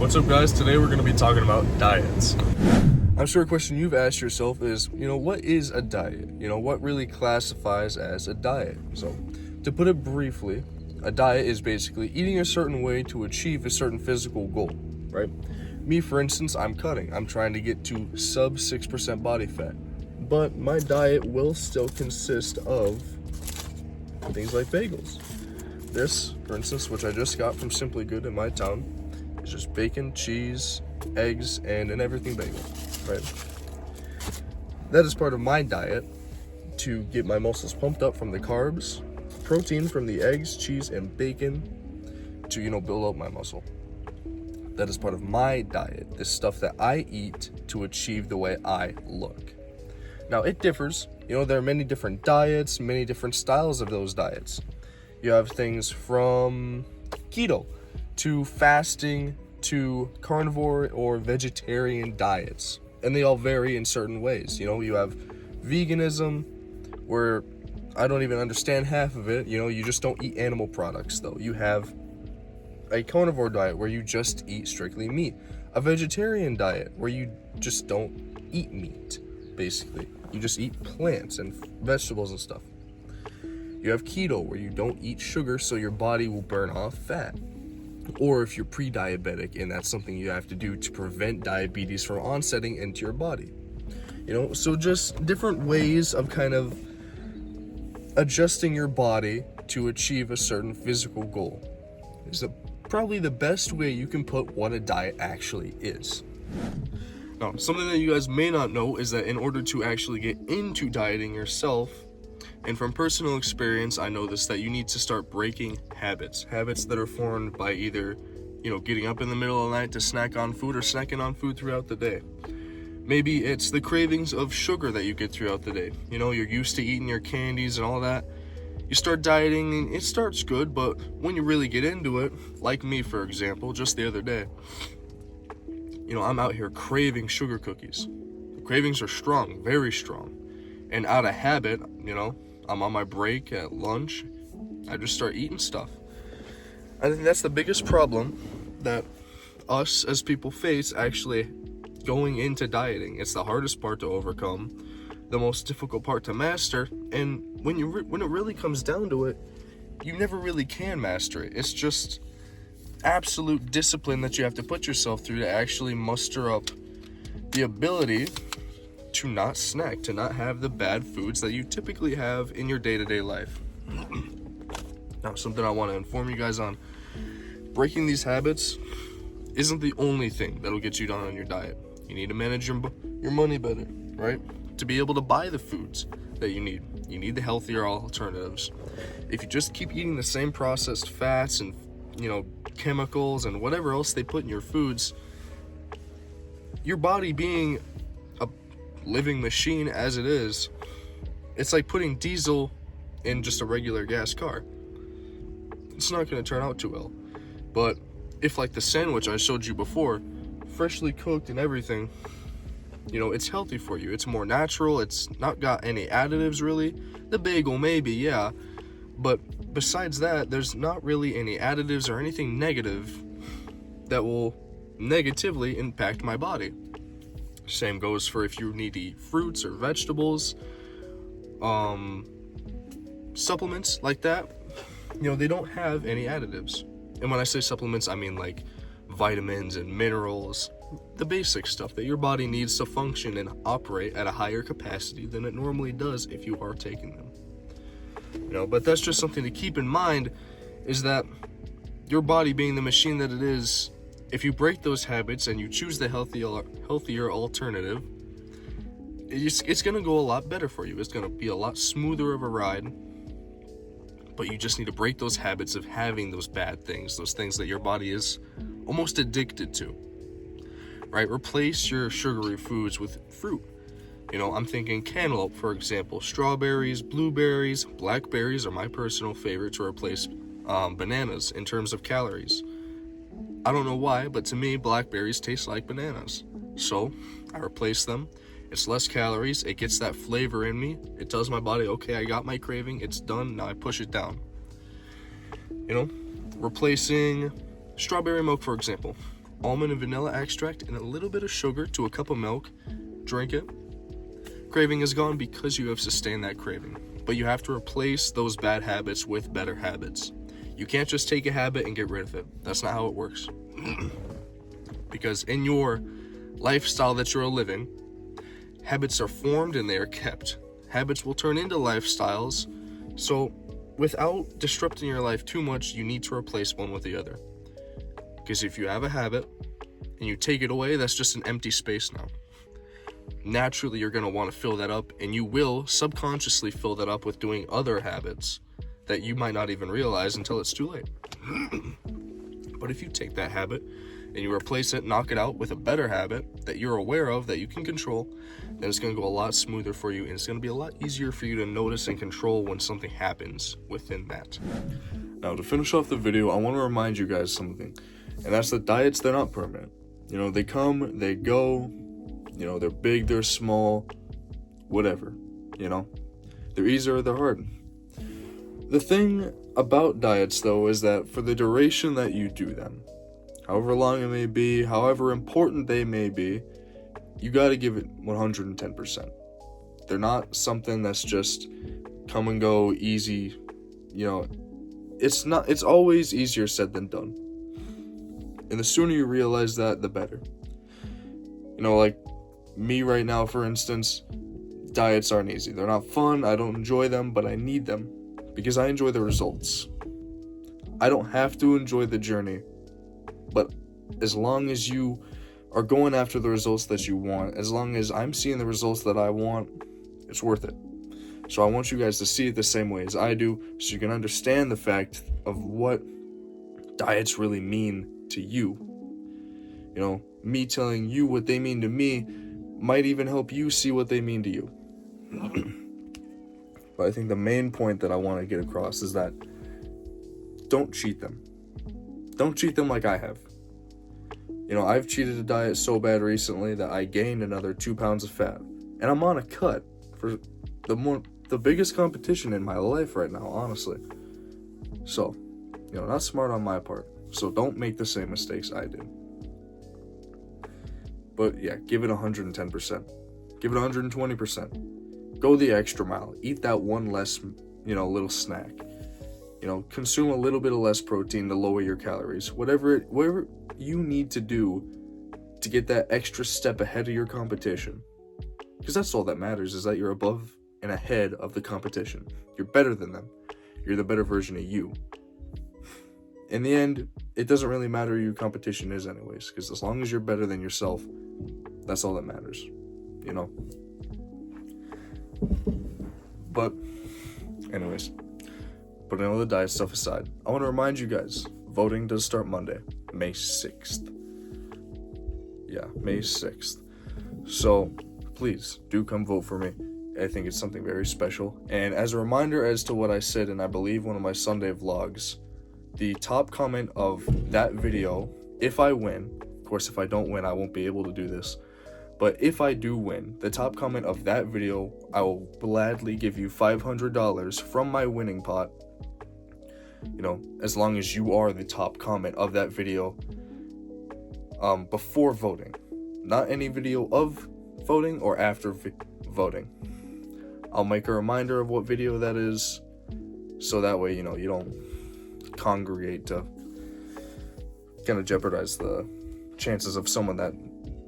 What's up, guys? Today we're going to be talking about diets. I'm sure a question you've asked yourself is, what is a diet? What really classifies as a diet? So, to put it briefly, a diet is basically eating a certain way to achieve a certain physical goal, right? Me, for instance, I'm cutting. I'm trying to get to sub 6% body fat. But my diet will still consist of things like bagels. This, for instance, which I just got from Simply Good in my town, is just bacon, cheese, eggs, and an everything bagel, right? That is part of my diet to get my muscles pumped up from the carbs, protein from the eggs, cheese, and bacon to, build up my muscle. That is part of my diet, the stuff that I eat to achieve the way I look. Now, it differs. There are many different diets, many different styles of those diets. You have things from keto to fasting to carnivore or vegetarian diets, and they all vary in certain ways. You have veganism, where I don't even understand half of it. You just don't eat animal products, though. You have a carnivore diet where you just eat strictly meat, a vegetarian diet where you just don't eat meat, basically. You just eat plants and vegetables and stuff. You have keto, where you don't eat sugar so your body will burn off fat. Or if you're pre-diabetic, and that's something you have to do to prevent diabetes from onsetting into your body. So just different ways of kind of adjusting your body to achieve a certain physical goal is probably the best way you can put what a diet actually is. Now, something that you guys may not know is that in order to actually get into dieting yourself, and from personal experience, I know this, that you need to start breaking habits that are formed by either, getting up in the middle of the night to snack on food or snacking on food throughout the day. Maybe it's the cravings of sugar that you get throughout the day. You're used to eating your candies and all that. You start dieting and it starts good, but when you really get into it, like me, for example, just the other day, I'm out here craving sugar cookies. The cravings are strong, very strong. And out of habit, I'm on my break at lunch, I just start eating stuff. I think that's the biggest problem that us as people face actually going into dieting. It's the hardest part to overcome, the most difficult part to master, and when it really comes down to it, you never really can master it. It's just absolute discipline that you have to put yourself through to actually muster up the ability to not snack, to not have the bad foods that you typically have in your day-to-day life. Now, something I want to inform you guys on, breaking these habits isn't the only thing that'll get you down on your diet. You need to manage your money better, right? To be able to buy the foods that you need. You need the healthier alternatives. If you just keep eating the same processed fats and, chemicals and whatever else they put in your foods, your body being a living machine as it is, it's like putting diesel in just a regular gas car. It's not going to turn out too well. But if, like the sandwich I showed you before, freshly cooked and everything, it's healthy for you. It's more natural. It's not got any additives, really. The bagel, maybe, yeah. But besides that, there's not really any additives or anything negative that will negatively impact my body. Same goes for if you need to eat fruits or vegetables, supplements like that. They don't have any additives. And when I say supplements, I mean like vitamins and minerals, the basic stuff that your body needs to function and operate at a higher capacity than it normally does if you are taking them. But that's just something to keep in mind, is that your body being the machine that it is, if you break those habits and you choose the healthier alternative, it's going to go a lot better for you. It's going to be a lot smoother of a ride. But you just need to break those habits of having those bad things, those things that your body is almost addicted to, right? Replace your sugary foods with fruit. I'm thinking cantaloupe, for example. Strawberries, blueberries, blackberries are my personal favorite to replace bananas in terms of calories. I don't know why, but to me, blackberries taste like bananas. So I replace them. It's less calories. It gets that flavor in me. It tells my body, okay, I got my craving. It's done. Now I push it down. Replacing strawberry milk, for example. almond and vanilla extract, and a little bit of sugar to a cup of milk. Drink it. Craving is gone because you have sustained that craving. But you have to replace those bad habits with better habits. You can't just take a habit and get rid of it. That's not how it works. Because in your lifestyle that you're living, habits are formed and they are kept. Habits will turn into lifestyles. So without disrupting your life too much, you need to replace one with the other. Because if you have a habit and you take it away, that's just an empty space now. Naturally, you're going to want to fill that up, and you will subconsciously fill that up with doing other habits that you might not even realize until it's too late. But if you take that habit and you replace it, knock it out with a better habit that you're aware of, that you can control, then it's going to go a lot smoother for you, and it's going to be a lot easier for you to notice and control when something happens within that. Now, to finish off the video, I want to remind you guys something, and that's that diets, they're not permanent. You know, they come, they go, you know, they're big, they're small, whatever, you know. They're easy or they're hard. The thing about diets, though, is that for the duration that you do them, however long it may be, however important they may be, you got to give it 110%. They're not something that's just come and go easy, you know. It's always easier said than done. And the sooner you realize that, the better. You know, like me right now, for instance, diets aren't easy. They're not fun. I don't enjoy them, but I need them because I enjoy the results. I don't have to enjoy the journey, but as long as you are going after the results that you want, as long as I'm seeing the results that I want, it's worth it. So I want you guys to see it the same way as I do, so you can understand the fact of what diets really mean to you. You know, me telling you what they mean to me might even help you see what they mean to you. But I think the main point that I want to get across is that don't cheat them. Don't cheat them like I have. You know, I've cheated a diet so bad recently that I gained another 2 pounds of fat. And I'm on a cut for the biggest competition in my life right now, honestly. So, you know, not smart on my part. So don't make the same mistakes I did. But yeah, give it 110%. Give it 120%. Go the extra mile. Eat that one less, you know, little snack. You know, consume a little bit of less protein to lower your calories. Whatever you need to do to get that extra step ahead of your competition. Because that's all that matters, is that you're above and ahead of the competition. You're better than them. You're the better version of you. In the end, it doesn't really matter who your competition is anyways, because as long as you're better than yourself, that's all that matters, you know? But, anyways, putting all the diet stuff aside, I want to remind you guys, voting does start Monday, May 6th. Yeah, May 6th. So, please, do come vote for me. I think it's something very special. And as a reminder as to what I said in, I believe, one of my Sunday vlogs, the top comment of that video, if I win, of course, if I don't win, I won't be able to do this, but if I do win, the top comment of that video, I will gladly give you $500 from my winning pot, you know, as long as you are the top comment of that video, before voting. Not any video of voting or after voting. I'll make a reminder of what video that is, so that way, you know, you don't congregate to kind of jeopardize the chances of someone that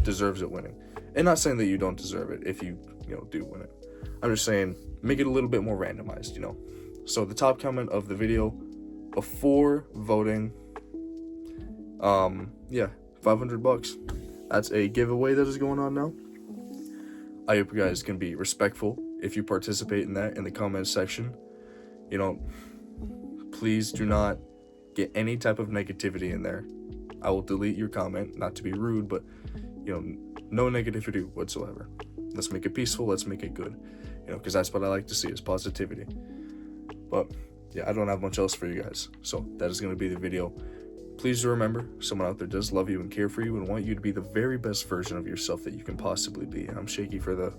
deserves it winning. And not saying that you don't deserve it if you do win it. I'm just saying make it a little bit more randomized, you know. So the top comment of the video before voting, yeah, $500. That's a giveaway that is going on now. I hope you guys can be respectful if you participate in that in the comment section. You know, please do not get any type of negativity in there. I will delete your comment, not to be rude, but, you know, no negativity whatsoever. Let's make it peaceful, let's make it good, you know, because that's what I like to see, is positivity. But, yeah, I don't have much else for you guys, so that is going to be the video. Please remember, someone out there does love you and care for you and want you to be the very best version of yourself that you can possibly be. And I'm shaky for the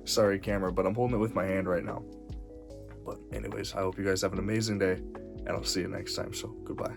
sorry camera, but I'm holding it with my hand right now. But anyways, I hope you guys have an amazing day, and I'll see you next time, so goodbye.